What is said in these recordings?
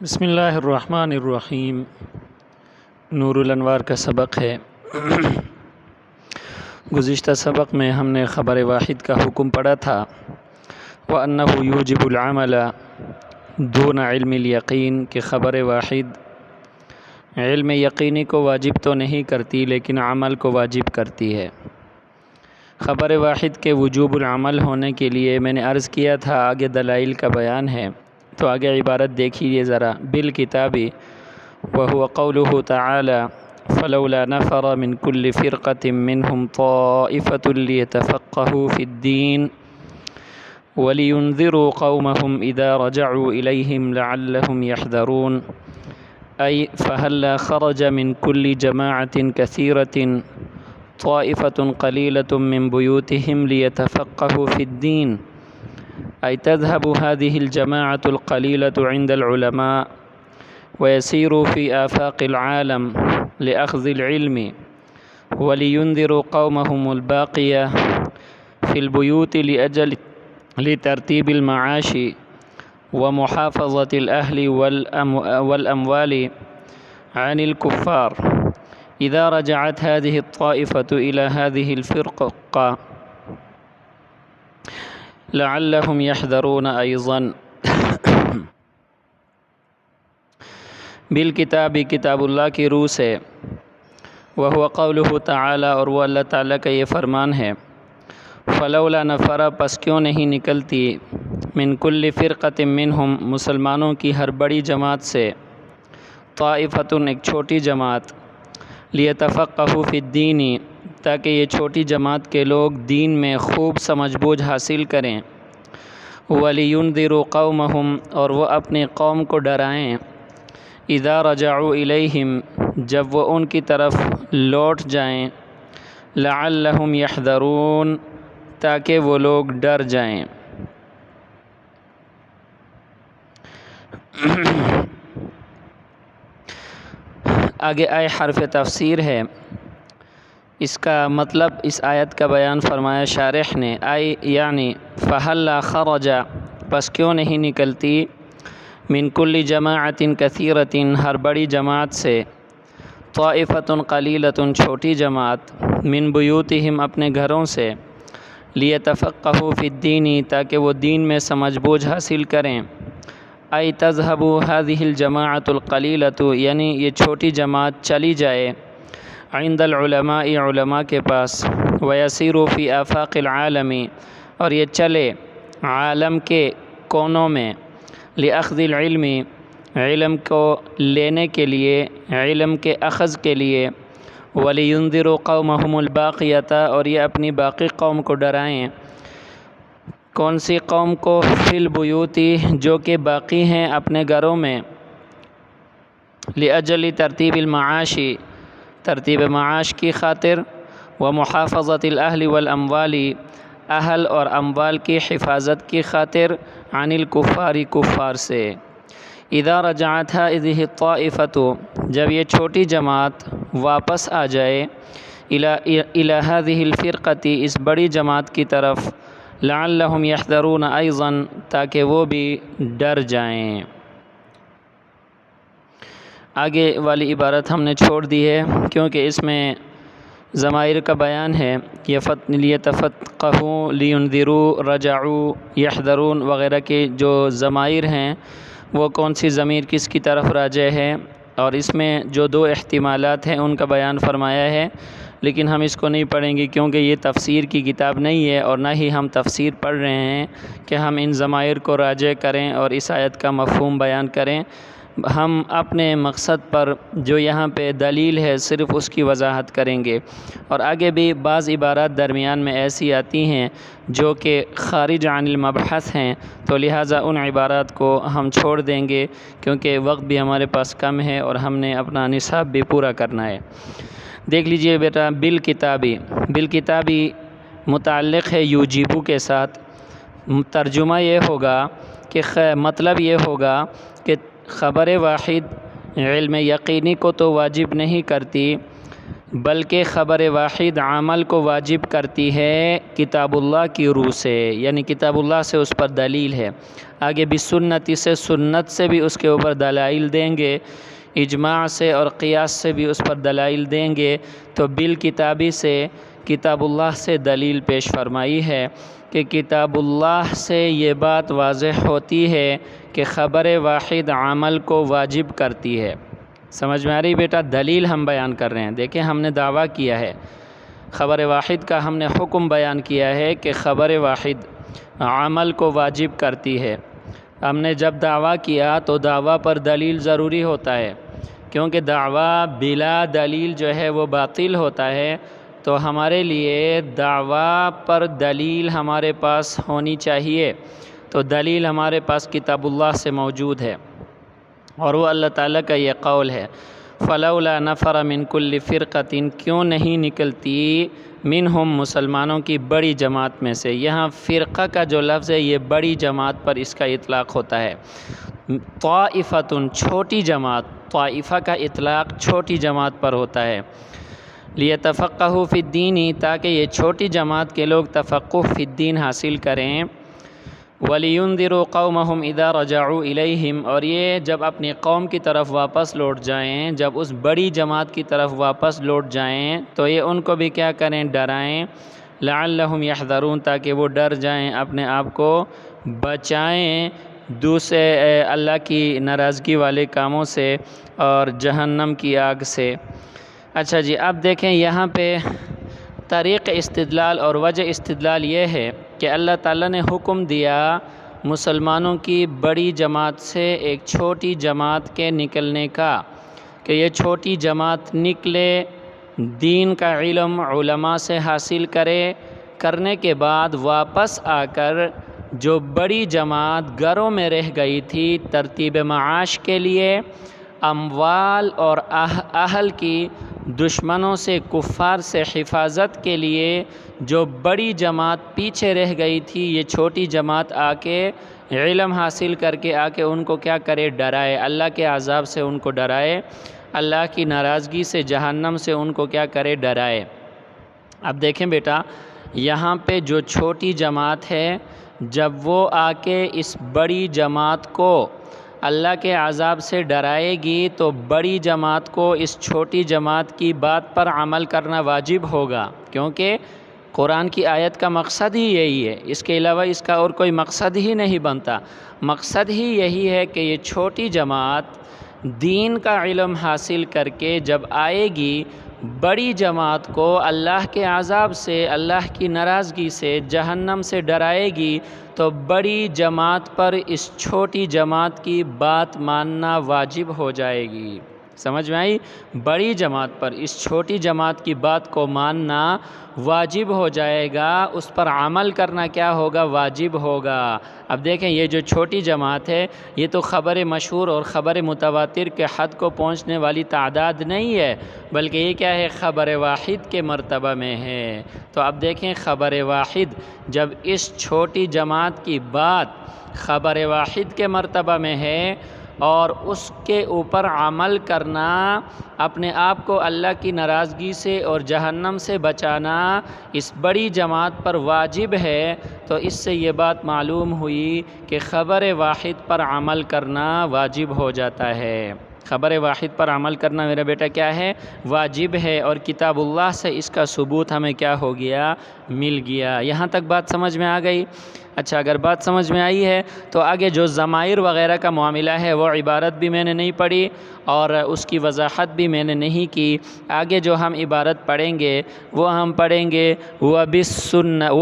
بسم اللہ الرحمن الرحیم۔ نور الانوار کا سبق ہے۔ گزشتہ سبق میں ہم نے خبر واحد کا حکم پڑھا تھا، وَأَنَّهُ يُوجِبُ الْعَمَلَ دُونَ عِلْمِ الْيَقِينِ کہ خبر واحد علم یقینی کو واجب تو نہیں کرتی لیکن عمل کو واجب کرتی ہے۔ خبر واحد کے وجوب العمل ہونے کے لیے میں نے عرض کیا تھا آگے دلائل کا بیان ہے، تو آگے عبارت دیکھیے ذرا۔ بالکتاب وهو قوله تعالی فلولا نفر من كل فرقة منهم طائفة ليتفقهوا في الدين ولينذروا قومهم إذا رجعوا إليهم لعلهم يحذرون أي فهلا خرج من كل جماعة كثيرة طائفة قليلة من بيوتهم ليتفقهوا في الدين أي تذهب هذه الجماعة القليلة عند العلماء ويسيروا في آفاق العالم لأخذ العلم ولينذروا قومهم الباقية في البيوت لترتيب المعاش ومحافظة الأهل والأموال عن الكفار إذا رجعت هذه الطائفة إلى هذه الفرقة لعلهم يحذرون أيضا۔ بالکتاب کتاب اللہ کی روح سے، وهو قوله تعالی اور وہ اللہ تعالیٰ کا یہ فرمان ہے، فلولا نفر پس کیوں نہیں نکلتی، من کل فرقۃ منہم مسلمانوں کی ہر بڑی جماعت سے، طائفۃ ایک چھوٹی جماعت، لیتفقہوا فی الدین تاکہ یہ چھوٹی جماعت کے لوگ دین میں خوب سمجھ بوجھ حاصل کریں، وَلِيُنذِرُوا قَوْمَهُمْ اور وہ اپنی قوم کو ڈرائیں، اذا رجعوا الیہم جب وہ ان کی طرف لوٹ جائیں، لعلہم یحذرون تاکہ وہ لوگ ڈر جائیں۔ آگے آئے حرف تفسیر ہے، اس کا مطلب اس آیت کا بیان فرمایا شارح نے، آئی یعنی فہلا خرج پس کیوں نہیں نکلتی، من کل جماعت کثیرت ہر بڑی جماعت سے، طائفۃ قلیلۃ چھوٹی جماعت، من بیوتہم اپنے گھروں سے، لیتفقہوا فی الدین تاکہ وہ دین میں سمجھ بوجھ حاصل کریں، ای تذهب هذه الجماعت القلیلۃ یعنی یہ چھوٹی جماعت چلی جائے، عند العلماء علماء کے پاس، ویسیروا فی آفاق العالم اور یہ چلے عالم کے کونوں میں، لأخذ العلم علم کو لینے کے لیے، علم کے اخذ کے لیے، وَلِيُنذِرُوا قَوْمَهُمُ الْبَاقِيَةَ اور یہ اپنی باقی قوم کو ڈرائیں، کون سی قوم کو، فی البیوت جو کہ باقی ہیں اپنے گھروں میں، لأجل ترتیب المعاش ترتیب معاش کی خاطر، ومحافظت الاہل والاموال اہل اور اموال کی حفاظت کی خاطر، عن الکفار کفار سے، اذا رجعت هذه الطائفة جب یہ چھوٹی جماعت واپس آ جائے، الى هذه الفرقة اس بڑی جماعت کی طرف، لعلهم يحذرون ايضا تاکہ وہ بھی ڈر جائیں۔ آگے والی عبارت ہم نے چھوڑ دی ہے کیونکہ اس میں ضمائر کا بیان ہے، لیتفقہوا، لینذروا، رجعوا، یحذرون وغیرہ کے جو ضمائر ہیں وہ کون سی ضمیر کس کی طرف راجع ہے، اور اس میں جو دو احتمالات ہیں ان کا بیان فرمایا ہے، لیکن ہم اس کو نہیں پڑھیں گے کیونکہ یہ تفسیر کی کتاب نہیں ہے اور نہ ہی ہم تفسیر پڑھ رہے ہیں کہ ہم ان ضمائر کو راجع کریں اور اس آیت کا مفہوم بیان کریں۔ ہم اپنے مقصد پر جو یہاں پہ دلیل ہے صرف اس کی وضاحت کریں گے، اور آگے بھی بعض عبارات درمیان میں ایسی آتی ہیں جو کہ خارج عن المبحث ہیں، تو لہٰذا ان عبارات کو ہم چھوڑ دیں گے کیونکہ وقت بھی ہمارے پاس کم ہے اور ہم نے اپنا نصاب بھی پورا کرنا ہے۔ دیکھ لیجئے بیٹا، بالکتابی متعلق ہے یوجیبو کے ساتھ، ترجمہ یہ ہوگا کہ مطلب یہ ہوگا کہ خبر واحد علم یقینی کو تو واجب نہیں کرتی، بلکہ خبر واحد عمل کو واجب کرتی ہے کتاب اللہ کی روح سے، یعنی کتاب اللہ سے اس پر دلیل ہے۔ آگے بھی سنتی سے، سنت سے بھی اس کے اوپر دلائل دیں گے، اجماع سے اور قیاس سے بھی اس پر دلائل دیں گے۔ تو بالکتابی سے، کتاب اللہ سے دلیل پیش فرمائی ہے کہ کتاب اللہ سے یہ بات واضح ہوتی ہے کہ خبر واحد عمل کو واجب کرتی ہے۔ سمجھ میں آ رہی بیٹا؟ دلیل ہم بیان کر رہے ہیں۔ دیکھیں ہم نے دعویٰ کیا ہے، خبر واحد کا ہم نے حکم بیان کیا ہے کہ خبر واحد عمل کو واجب کرتی ہے۔ ہم نے جب دعویٰ کیا تو دعویٰ پر دلیل ضروری ہوتا ہے، کیونکہ دعویٰ بلا دلیل جو ہے وہ باطل ہوتا ہے۔ تو ہمارے لیے دعویٰ پر دلیل ہمارے پاس ہونی چاہیے۔ تو دلیل ہمارے پاس کتاب اللہ سے موجود ہے، اور وہ اللہ تعالیٰ کا یہ قول ہے، فلولا نفر من کل فرقۃ، کیوں نہیں نکلتی منہم، مسلمانوں کی بڑی جماعت میں سے۔ یہاں فرقہ کا جو لفظ ہے یہ بڑی جماعت پر اس کا اطلاق ہوتا ہے۔ طائفۃ، چھوٹی جماعت، طائفہ کا اطلاق چھوٹی جماعت پر ہوتا ہے۔ لیتفقہوا فی الدین، تاکہ یہ چھوٹی جماعت کے لوگ تفقہ فی الدین حاصل کریں۔ وَلِيُنذِرُوا قَوْمَهُمْ إِذَا رَجَعُوا إِلَيْهِمْ، اور یہ جب اپنی قوم کی طرف واپس لوٹ جائیں، جب اس بڑی جماعت کی طرف واپس لوٹ جائیں تو یہ ان کو بھی کیا کریں؟ ڈرائیں۔ لَعَلَّهُمْ يَحْذَرُونَ، تاکہ وہ ڈر جائیں، اپنے آپ کو بچائیں دوسرے اللہ کی ناراضگی والے کاموں سے اور جہنم کی آگ سے۔ اچھا جی، اب دیکھیں یہاں پہ طریق استدلال اور وجہ استدلال یہ ہے کہ اللہ تعالیٰ نے حکم دیا مسلمانوں کی بڑی جماعت سے ایک چھوٹی جماعت کے نکلنے کا، کہ یہ چھوٹی جماعت نکلے، دین کا علم علماء سے حاصل کرنے کے بعد واپس آ کر جو بڑی جماعت گھروں میں رہ گئی تھی ترتیب معاش کے لیے، اموال اور اہل کی دشمنوں سے، کفار سے حفاظت کے لیے جو بڑی جماعت پیچھے رہ گئی تھی، یہ چھوٹی جماعت آ کے علم حاصل کر کے آ کے ان کو کیا کرے؟ ڈرائے، اللہ کے عذاب سے ان کو ڈرائے، اللہ کی ناراضگی سے، جہنم سے ان کو کیا کرے؟ ڈرائے۔ اب دیکھیں بیٹا، یہاں پہ جو چھوٹی جماعت ہے، جب وہ آ کے اس بڑی جماعت کو اللہ کے عذاب سے ڈرائے گی تو بڑی جماعت کو اس چھوٹی جماعت کی بات پر عمل کرنا واجب ہوگا، کیونکہ قرآن کی آیت کا مقصد ہی یہی ہے، اس کے علاوہ اس کا اور کوئی مقصد ہی نہیں بنتا۔ مقصد ہی یہی ہے کہ یہ چھوٹی جماعت دین کا علم حاصل کر کے جب آئے گی، بڑی جماعت کو اللہ کے عذاب سے، اللہ کی ناراضگی سے، جہنم سے ڈرائے گی، تو بڑی جماعت پر اس چھوٹی جماعت کی بات ماننا واجب ہو جائے گی۔ سمجھ میں آئی؟ بڑی جماعت پر اس چھوٹی جماعت کی بات کو ماننا واجب ہو جائے گا، اس پر عمل کرنا کیا ہوگا؟ واجب ہوگا۔ اب دیکھیں یہ جو چھوٹی جماعت ہے، یہ تو خبر مشہور اور خبر متواتر کے حد کو پہنچنے والی تعداد نہیں ہے، بلکہ یہ کیا ہے؟ خبر واحد کے مرتبہ میں ہے۔ تو اب دیکھیں خبر واحد، جب اس چھوٹی جماعت کی بات خبر واحد کے مرتبہ میں ہے اور اس کے اوپر عمل کرنا، اپنے آپ کو اللہ کی ناراضگی سے اور جہنم سے بچانا اس بڑی جماعت پر واجب ہے، تو اس سے یہ بات معلوم ہوئی کہ خبر واحد پر عمل کرنا واجب ہو جاتا ہے۔ خبر واحد پر عمل کرنا میرا بیٹا کیا ہے؟ واجب ہے، اور کتاب اللہ سے اس کا ثبوت ہمیں کیا ہو گیا؟ مل گیا۔ یہاں تک بات سمجھ میں آ گئی؟ اچھا، اگر بات سمجھ میں آئی ہے تو آگے جو ضمائر وغیرہ کا معاملہ ہے وہ عبارت بھی میں نے نہیں پڑھی اور اس کی وضاحت بھی میں نے نہیں کی۔ آگے جو ہم عبارت پڑھیں گے وہ ہم پڑھیں گے وَالسُّنَّةِ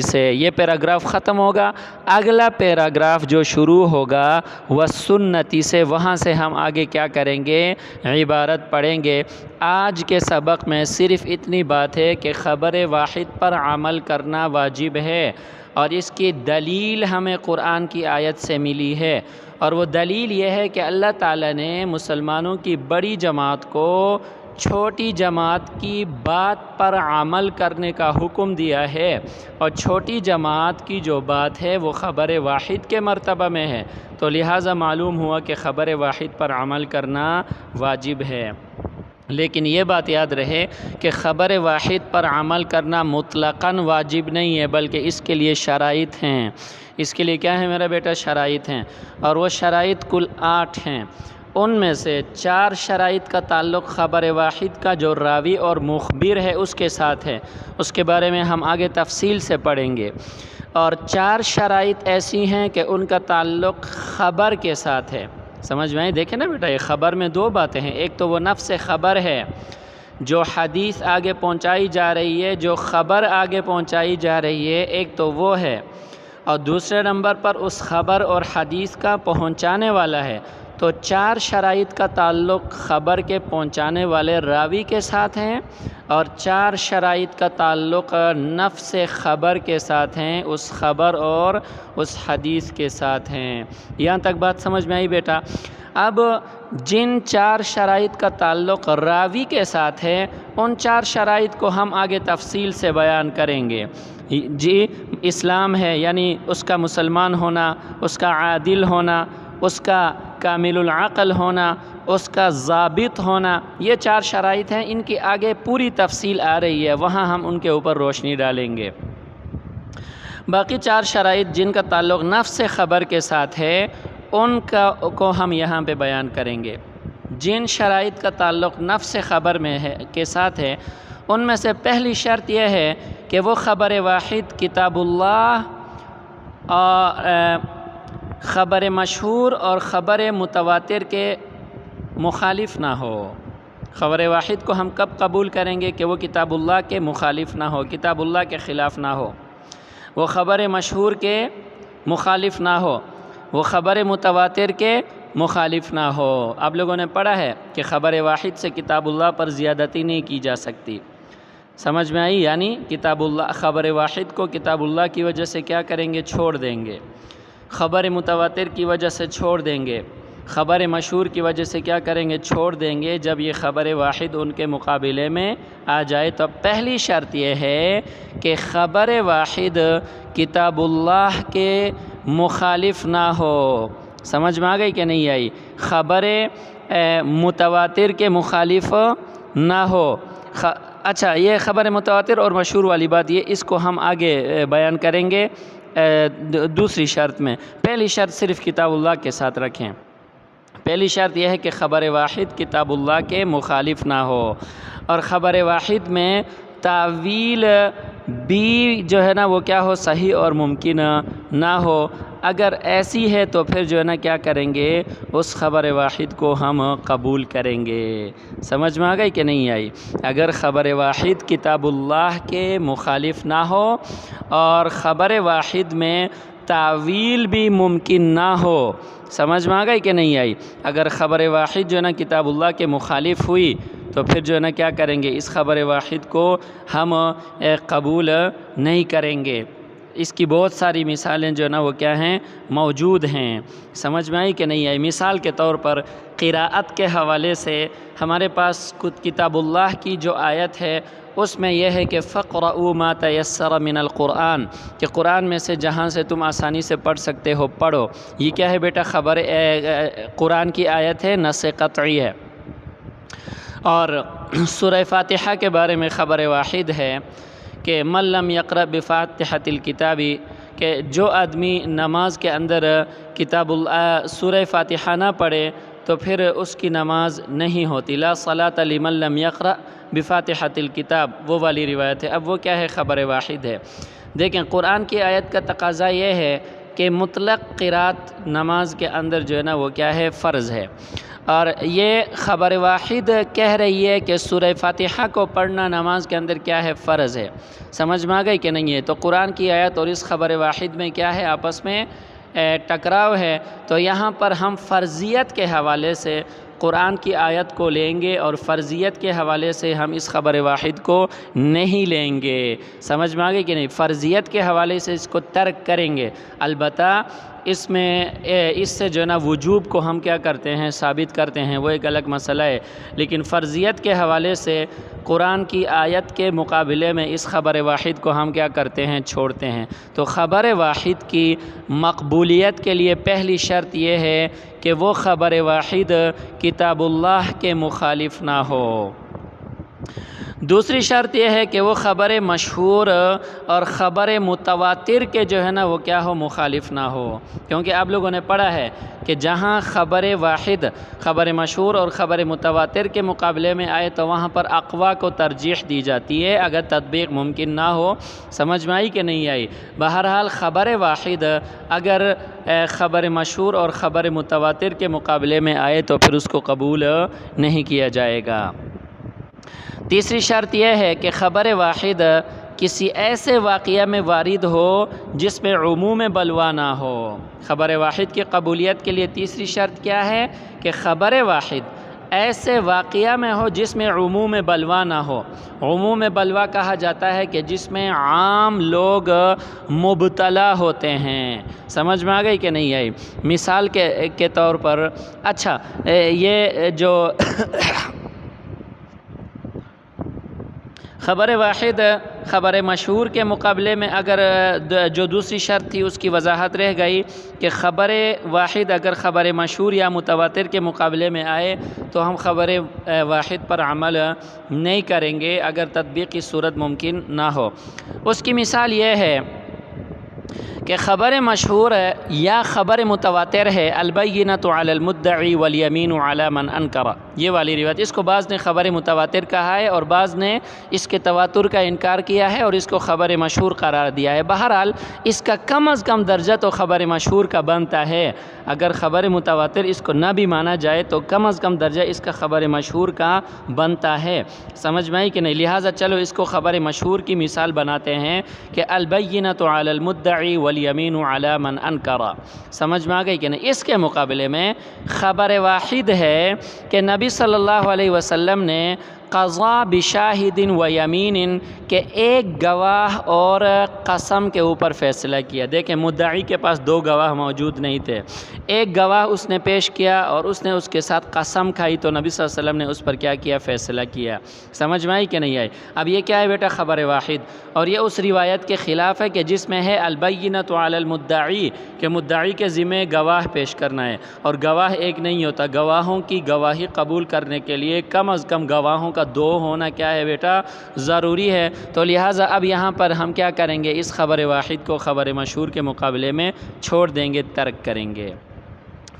سے۔ یہ پیراگراف ختم ہوگا، اگلا پیراگراف جو شروع ہوگا وَالسُّنَّةِ سے، وہاں سے ہم آگے کیا کریں گے؟ عبارت پڑھیں گے۔ آج کے سبق میں صرف اتنی بات ہے کہ خبر واحد پر عمل کرنا واجب ہے، اور اس کی دلیل ہمیں قرآن کی آیت سے ملی ہے، اور وہ دلیل یہ ہے کہ اللہ تعالیٰ نے مسلمانوں کی بڑی جماعت کو چھوٹی جماعت کی بات پر عمل کرنے کا حکم دیا ہے، اور چھوٹی جماعت کی جو بات ہے وہ خبر واحد کے مرتبہ میں ہے، تو لہٰذا معلوم ہوا کہ خبر واحد پر عمل کرنا واجب ہے۔ لیکن یہ بات یاد رہے کہ خبر واحد پر عمل کرنا مطلقاً واجب نہیں ہے، بلکہ اس کے لیے شرائط ہیں۔ اس کے لیے کیا ہے میرا بیٹا؟ شرائط ہیں، اور وہ شرائط کل 8 ہیں۔ ان میں سے 4 شرائط کا تعلق خبر واحد کا جو راوی اور مخبر ہے اس کے ساتھ ہے، اس کے بارے میں ہم آگے تفصیل سے پڑھیں گے، اور 4 شرائط ایسی ہیں کہ ان کا تعلق خبر کے ساتھ ہے۔ سمجھ میں آئی؟ دیکھیں نا بیٹا، یہ خبر میں 2 باتیں ہیں، ایک تو وہ نفس خبر ہے جو حدیث آگے پہنچائی جا رہی ہے، جو خبر آگے پہنچائی جا رہی ہے، ایک تو وہ ہے، اور دوسرے نمبر پر اس خبر اور حدیث کا پہنچانے والا ہے۔ تو 4 شرائط کا تعلق خبر کے پہنچانے والے راوی کے ساتھ ہیں، اور 4 شرائط کا تعلق نفس خبر کے ساتھ ہیں، اس خبر اور اس حدیث کے ساتھ ہیں۔ یہاں تک بات سمجھ میں آئی بیٹا؟ اب جن 4 شرائط کا تعلق راوی کے ساتھ ہے، ان 4 شرائط کو ہم آگے تفصیل سے بیان کریں گے۔ جی، اسلام ہے، یعنی اس کا مسلمان ہونا، اس کا عادل ہونا، اس کا کامل العقل ہونا، اس کا ضابط ہونا، یہ 4 شرائط ہیں۔ ان کی آگے پوری تفصیل آ رہی ہے، وہاں ہم ان کے اوپر روشنی ڈالیں گے۔ باقی 4 شرائط جن کا تعلق نفس خبر کے ساتھ ہے، ان کو ہم یہاں پہ بیان کریں گے۔ جن شرائط کا تعلق نفس خبر میں ہے کے ساتھ ہے، ان میں سے پہلی شرط یہ ہے کہ وہ خبر واحد کتاب اللہ اور خبر مشہور اور خبر متواتر کے مخالف نہ ہو۔ خبر واحد کو ہم کب قبول کریں گے؟ کہ وہ کتاب اللہ کے مخالف نہ ہو، کتاب اللہ کے خلاف نہ ہو، وہ خبر مشہور کے مخالف نہ ہو، وہ خبر متواتر کے مخالف نہ ہو۔ آپ لوگوں نے پڑھا ہے کہ خبر واحد سے کتاب اللہ پر زیادتی نہیں کی جا سکتی۔ سمجھ میں آئی؟ یعنی کتاب اللہ، خبر واحد کو کتاب اللہ کی وجہ سے کیا کریں گے؟ چھوڑ دیں گے۔ خبر متواتر کی وجہ سے چھوڑ دیں گے، خبر مشہور کی وجہ سے کیا کریں گے؟ چھوڑ دیں گے۔ جب یہ خبر واحد ان کے مقابلے میں آ جائے تو پہلی شرط یہ ہے کہ خبر واحد کتاب اللہ کے مخالف نہ ہو۔ سمجھ میں آ گئی کہ نہیں آئی؟ خبر متواتر کے مخالف نہ ہو۔ اچھا، یہ خبر متواتر اور مشہور والی بات، یہ اس کو ہم آگے بیان کریں گے دوسری شرط میں۔ پہلی شرط صرف کتاب اللہ کے ساتھ رکھیں۔ پہلی شرط یہ ہے کہ خبر واحد کتاب اللہ کے مخالف نہ ہو، اور خبر واحد میں تعویل بھی جو ہے نا وہ کیا ہو؟ صحیح اور ممکن نہ ہو۔ اگر ایسی ہے تو پھر جو ہے نا کیا کریں گے؟ اس خبر واحد کو ہم قبول کریں گے۔ سمجھ میں آ گئی کہ نہیں آئی؟ اگر خبر واحد کتاب اللہ کے مخالف نہ ہو اور خبر واحد میں تعویل بھی ممکن نہ ہو، سمجھ میں آ گئی کہ نہیں آئی؟ اگر خبر واحد جو ہے نا کتاب اللہ کے مخالف ہوئی تو پھر جو ہے نا کیا کریں گے؟ اس خبر واحد کو ہم قبول نہیں کریں گے۔ اس کی بہت ساری مثالیں جو ہے نا وہ کیا ہیں؟ موجود ہیں۔ سمجھ میں آئی کہ نہیں آئی؟ مثال کے طور پر قراءت کے حوالے سے ہمارے پاس کتاب اللہ کی جو آیت ہے اس میں یہ ہے کہ فَقْرَؤُوا مَا تَيَسَّرَ مِنَ الْقُرْآنِ، کہ قرآن میں سے جہاں سے تم آسانی سے پڑھ سکتے ہو پڑھو۔ یہ کیا ہے بیٹا؟ خبر قرآن کی آیت ہے، نص قطعی ہے۔ اور سورہ فاتحہ کے بارے میں خبر واحد ہے کہ من لم یقرأ بفاتحۃ الکتاب، کہ جو آدمی نماز کے اندر کتاب اللہ سورہ فاتحہ نہ پڑھے تو پھر اس کی نماز نہیں ہوتی۔ لا صلاۃ لمن لم یقرأ بفاتحۃ الکتاب، وہ والی روایت ہے۔ اب وہ کیا ہے؟ خبر واحد ہے۔ دیکھیں، قرآن کی آیت کا تقاضا یہ ہے کہ مطلق قرات نماز کے اندر جو ہے نا وہ کیا ہے؟ فرض ہے، اور یہ خبر واحد کہہ رہی ہے کہ سورہ فاتحہ کو پڑھنا نماز کے اندر کیا ہے؟ فرض ہے۔ سمجھ میں آ گئی کہ نہیں ہے؟ تو قرآن کی آیت اور اس خبر واحد میں کیا ہے؟ آپس میں ٹکراؤ ہے۔ تو یہاں پر ہم فرضیت کے حوالے سے قرآن کی آیت کو لیں گے اور فرضیت کے حوالے سے ہم اس خبر واحد کو نہیں لیں گے۔ سمجھ میں آ گئی کہ نہیں؟ فرضیت کے حوالے سے اس کو ترک کریں گے، البتہ اس میں اس سے جو ہے نا وجوب کو ہم کیا کرتے ہیں؟ ثابت کرتے ہیں، وہ ایک الگ مسئلہ ہے۔ لیکن فرضیت کے حوالے سے قرآن کی آیت کے مقابلے میں اس خبر واحد کو ہم کیا کرتے ہیں؟ چھوڑتے ہیں۔ تو خبر واحد کی مقبولیت کے لیے پہلی شرط یہ ہے کہ وہ خبر واحد کتاب اللہ کے مخالف نہ ہو۔ دوسری شرط یہ ہے کہ وہ خبر مشہور اور خبر متواتر کے جو ہے نا وہ کیا ہو، مخالف نہ ہو، کیونکہ آپ لوگوں نے پڑھا ہے کہ جہاں خبر واحد خبر مشہور اور خبر متواتر کے مقابلے میں آئے تو وہاں پر اقوا کو ترجیح دی جاتی ہے اگر تطبیق ممکن نہ ہو۔ سمجھ میں آئی کہ نہیں آئی؟ بہرحال خبر واحد اگر خبر مشہور اور خبر متواتر کے مقابلے میں آئے تو پھر اس کو قبول نہیں کیا جائے گا۔ تیسری شرط یہ ہے کہ خبر واحد کسی ایسے واقعہ میں وارد ہو جس میں عموم بلوا نہ ہو۔ خبر واحد کی قبولیت کے لیے تیسری شرط کیا ہے کہ خبر واحد ایسے واقعہ میں ہو جس میں عموم بلوا نہ ہو۔ عموم بلوا کہا جاتا ہے کہ جس میں عام لوگ مبتلا ہوتے ہیں۔ سمجھ میں آ گئی کہ نہیں آئی؟ مثال کے طور پر اچھا یہ جو خبر واحد خبر مشہور کے مقابلے میں اگر جو دوسری شرط تھی اس کی وضاحت رہ گئی کہ خبر واحد اگر خبر مشہور یا متواتر کے مقابلے میں آئے تو ہم خبر واحد پر عمل نہیں کریں گے اگر تطبیق کی صورت ممکن نہ ہو۔ اس کی مثال یہ ہے کہ خبر مشہور یا خبر متواتر ہے البینۃ علی المدعی والیمین علی من انکر، یہ والی روایت، اس کو بعض نے خبر متواتر کہا ہے اور بعض نے اس کے تواتر کا انکار کیا ہے اور اس کو خبر مشہور قرار دیا ہے۔ بہرحال اس کا کم از کم درجہ تو خبر مشہور کا بنتا ہے، اگر خبر متواتر اس کو نہ بھی مانا جائے تو کم از کم درجہ اس کا خبر مشہور کا بنتا ہے۔ سمجھ میں آئی کہ نہیں؟ لہٰذا چلو اس کو خبر مشہور کی مثال بناتے ہیں کہ البینۃ علی المدعی والیمین علی من انکر۔ سمجھ میں آ گئی کہ نہیں؟ اس کے مقابلے میں خبر واحد ہے کہ نبی صلی اللہ علیہ وسلم نے قضا بشاہد و یمین کہ ایک گواہ اور قسم کے اوپر فیصلہ کیا۔ دیکھیں مدعی کے پاس دو گواہ موجود نہیں تھے، ایک گواہ اس نے پیش کیا اور اس نے اس کے ساتھ قسم کھائی تو نبی صلی اللہ علیہ وسلم نے اس پر کیا کیا؟ فیصلہ کیا۔ سمجھ میں آئی کہ نہیں آئی؟ اب یہ کیا ہے بیٹا؟ خبر واحد، اور یہ اس روایت کے خلاف ہے کہ جس میں ہے البینۃ علی المدعی کہ مدعی کے ذمہ گواہ پیش کرنا ہے، اور گواہ ایک نہیں ہوتا، گواہوں کی گواہی قبول کرنے کے لیے کم از کم گواہوں کا دو ہونا کیا ہے بیٹا؟ ضروری ہے۔ تو لہٰذا اب یہاں پر ہم کیا کریں گے؟ اس خبر واحد کو خبر مشہور کے مقابلے میں چھوڑ دیں گے، ترک کریں گے۔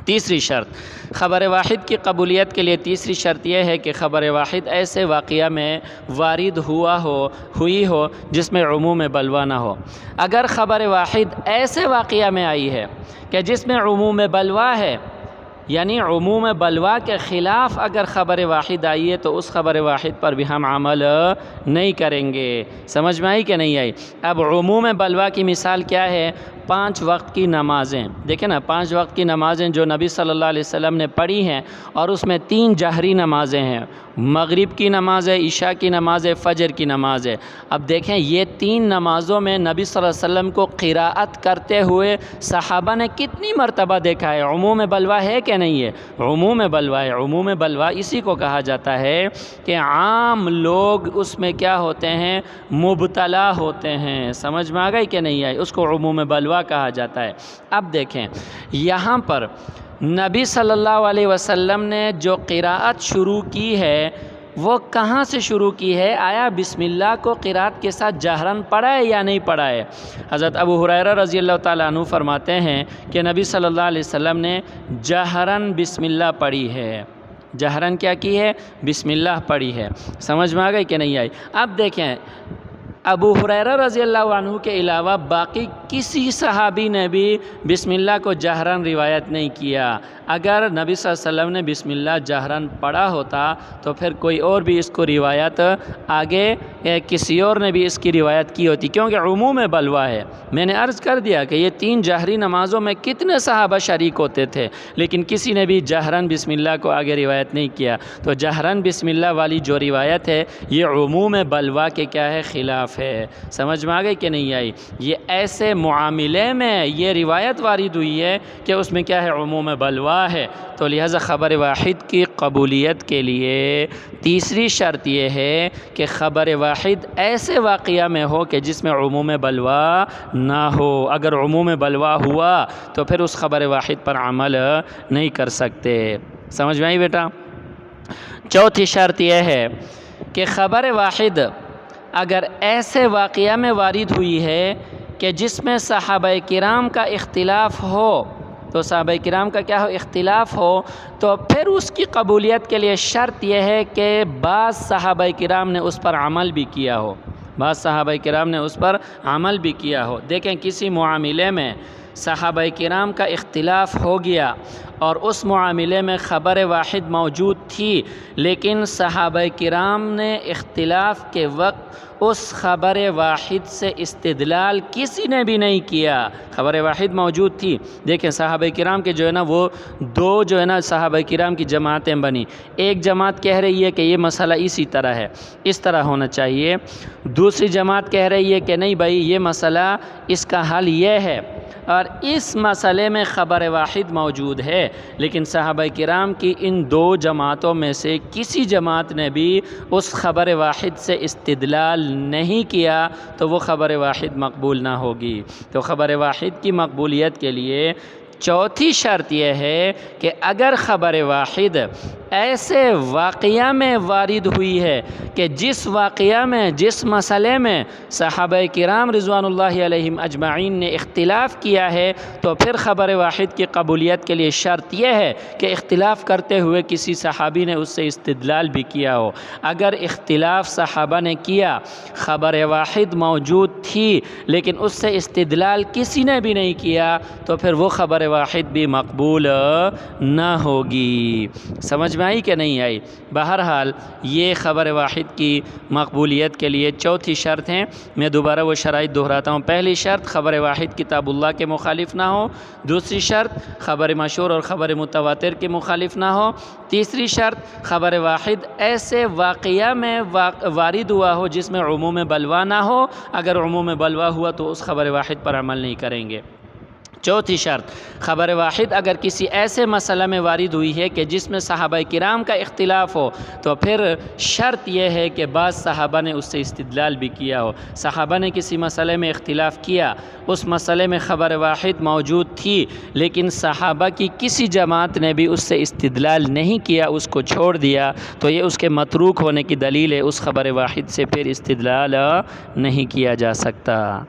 تیسری شرط خبر واحد کی قبولیت کے لیے تیسری شرط یہ ہے کہ خبر واحد ایسے واقعہ میں وارد ہوئی ہو جس میں عموم بلوا نہ ہو۔ اگر خبر واحد ایسے واقعہ میں آئی ہے کہ جس میں عموم بلوا ہے، یعنی عموم بلوا کے خلاف اگر خبر واحد آئی ہے تو اس خبر واحد پر بھی ہم عمل نہیں کریں گے۔ سمجھ میں آئی کہ نہیں آئی؟ اب عموم بلوا کی مثال کیا ہے؟ 5 وقت کی نمازیں، دیکھیں نا 5 وقت کی نمازیں جو نبی صلی اللہ علیہ وسلم نے پڑھی ہیں، اور اس میں 3 جہری نمازیں ہیں، مغرب کی نماز ہے، عشاء کی نماز ہے، فجر کی نماز ہے۔ اب دیکھیں یہ 3 نمازوں میں نبی صلی اللہ علیہ وسلم کو قراءت کرتے ہوئے صحابہ نے کتنی مرتبہ دیکھا ہے؟ عموم بلوا ہے کہ نہیں ہے؟ عموم بلوا ہے۔ عموم بلوا اسی کو کہا جاتا ہے کہ عام لوگ اس میں کیا ہوتے ہیں؟ مبتلا ہوتے ہیں۔ سمجھ میں آ گئی کہ نہیں آئی؟ اس کو عموم بلوا کہا جاتا ہے۔ اب دیکھیں یہاں پر نبی صلی اللہ علیہ وسلم نے جو قراءت شروع کی ہے وہ کہاں سے شروع کی ہے؟ آیا بسم اللہ کو قراءت کے ساتھ جہراً پڑھا ہے یا نہیں پڑھا ہے؟ حضرت ابو ہریرہ رضی اللہ تعالیٰ عنہ فرماتے ہیں کہ نبی صلی اللہ علیہ وسلم نے جہراً بسم اللہ پڑھی ہے۔ جہراً کیا کی ہے؟ بسم اللہ پڑھی ہے۔ سمجھ میں آ گئی کہ نہیں آئی؟ اب دیکھیں ابو ہریرہ رضی اللہ عنہ کے علاوہ باقی کسی صحابی نے بھی بسم اللہ کو جہراً روایت نہیں کیا۔ اگر نبی صلی اللہ علیہ وسلم نے بسم اللہ جہراً پڑھا ہوتا تو پھر کوئی اور بھی اس کو روایت آگے کسی اور نے بھی اس کی روایت کی ہوتی، کیونکہ عموم بلوا ہے۔ میں نے عرض کر دیا کہ یہ 3 جہری نمازوں میں کتنے صحابہ شریک ہوتے تھے، لیکن کسی نے بھی جہراً بسم اللہ کو آگے روایت نہیں کیا۔ تو جہراً بسم اللہ والی جو روایت ہے یہ عموم بلوا کے کیا ہے؟ خلاف ہے۔ سمجھ میں آ گئی کہ نہیں آئی؟ یہ ایسے معاملے میں یہ روایت وارد ہوئی ہے کہ اس میں کیا ہے؟ عموم بلوا ہے۔ تو لہٰذا خبر واحد کی قبولیت کے لیے تیسری شرط یہ ہے کہ خبر واحد ایسے واقعہ میں ہو کہ جس میں عموم بلوا نہ ہو۔ اگر عموم بلوا ہوا تو پھر اس خبر واحد پر عمل نہیں کر سکتے۔ سمجھ میں آئی بیٹا؟ چوتھی شرط یہ ہے کہ خبر واحد اگر ایسے واقعہ میں وارد ہوئی ہے کہ جس میں صحابہ کرام کا اختلاف ہو، تو صحابہ کرام کا کیا ہو؟ اختلاف ہو، تو پھر اس کی قبولیت کے لیے شرط یہ ہے کہ بعض صحابہ کرام نے اس پر عمل بھی کیا ہو، بعض صحابہ کرام نے اس پر عمل بھی کیا ہو۔ دیکھیں کسی معاملے میں صحابہ کرام کا اختلاف ہو گیا اور اس معاملے میں خبر واحد موجود تھی، لیکن صحابہ کرام نے اختلاف کے وقت اس خبر واحد سے استدلال کسی نے بھی نہیں کیا، خبر واحد موجود تھی۔ دیکھیں صحابہ کرام کے جو ہے نا وہ دو جو ہے نا صحابہ کرام کی جماعتیں بنی، ایک جماعت کہہ رہی ہے کہ یہ مسئلہ اسی طرح ہے، اس طرح ہونا چاہیے، دوسری جماعت کہہ رہی ہے کہ نہیں بھائی یہ مسئلہ اس کا حل یہ ہے، اور اس مسئلے میں خبر واحد موجود ہے، لیکن صحابہ کرام کی ان دو جماعتوں میں سے کسی جماعت نے بھی اس خبر واحد سے استدلال نہیں کیا، تو وہ خبر واحد مقبول نہ ہوگی۔ تو خبر واحد کی مقبولیت کے لیے چوتھی شرط یہ ہے کہ اگر خبر واحد ایسے واقعہ میں وارد ہوئی ہے کہ جس واقعہ میں، جس مسئلے میں صحابہ کرام رضوان اللہ علیہم اجمعین نے اختلاف کیا ہے، تو پھر خبر واحد کی قبولیت کے لیے شرط یہ ہے کہ اختلاف کرتے ہوئے کسی صحابی نے اس سے استدلال بھی کیا ہو۔ اگر اختلاف صحابہ نے کیا، خبر واحد موجود تھی، لیکن اس سے استدلال کسی نے بھی نہیں کیا، تو پھر وہ خبر واحد بھی مقبول نہ ہوگی۔ سمجھ میں آئی کہ نہیں آئی؟ بہرحال یہ خبر واحد کی مقبولیت کے لیے چوتھی شرط ہیں۔ میں دوبارہ وہ شرائط دہراتا ہوں۔ پہلی شرط خبر واحد کتاب اللہ کے مخالف نہ ہو، دوسری شرط خبر مشہور اور خبر متواتر کے مخالف نہ ہو، تیسری شرط خبر واحد ایسے واقعہ میں وارد ہوا ہو جس میں عموم بلوا نہ ہو، اگر عموم بلوا ہوا تو اس خبر واحد پر عمل نہیں کریں گے۔ چوتھی شرط خبر واحد اگر کسی ایسے مسئلہ میں وارد ہوئی ہے کہ جس میں صحابہ کرام کا اختلاف ہو، تو پھر شرط یہ ہے کہ بعض صحابہ نے اس سے استدلال بھی کیا ہو۔ صحابہ نے کسی مسئلے میں اختلاف کیا، اس مسئلے میں خبر واحد موجود تھی، لیکن صحابہ کی کسی جماعت نے بھی اس سے استدلال نہیں کیا، اس کو چھوڑ دیا، تو یہ اس کے متروک ہونے کی دلیل ہے، اس خبر واحد سے پھر استدلال نہیں کیا جا سکتا۔